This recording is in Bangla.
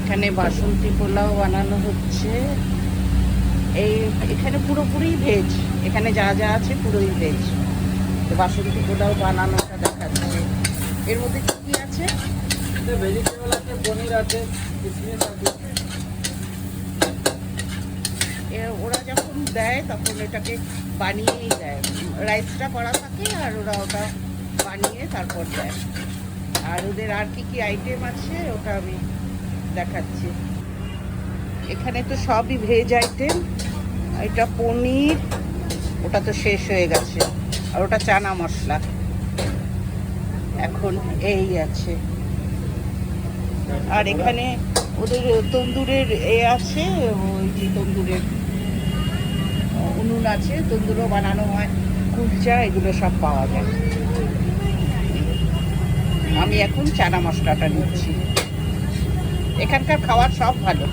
এখানে বাসন্তী পোলাও বানানো হচ্ছে। এখানে পুরোপুরি ভেজ, এখানে যা যা আছে পুরোই ভেজ। তো বাসন্তী পোলাও বানানোটা দেখাচ্ছে। এর মধ্যে কি কি আছে? ভেজিটেবল আছে, পনির আছে, কিশমিশ আছে। ওরা যখন দেয় তখন এটাকে বানিয়েই দেয়, রাইসটা করা থাকে আর ওরা ওটা বানিয়ে তারপর দেয়। আর ওদের আর কি কি আইটেম আছে ওটা আমি দেখাচ্ছি। এখানে তো সবই ভেজ আইটেম। এটা পনির, ওটা তো শেষ হয়ে গেছে, আর ওটা চানা মশলা। এখন এই আছে। আর এখানে ওদের তন্দুরের আছে, ওই যে তন্দুরের উনুন আছে, তন্দুরও বানানো হয়, কুলচা, এগুলো সব পাওয়া যায়। আমি এখন চানা মশলাটা নিচ্ছি। এখানকার খাবার সব ভালো।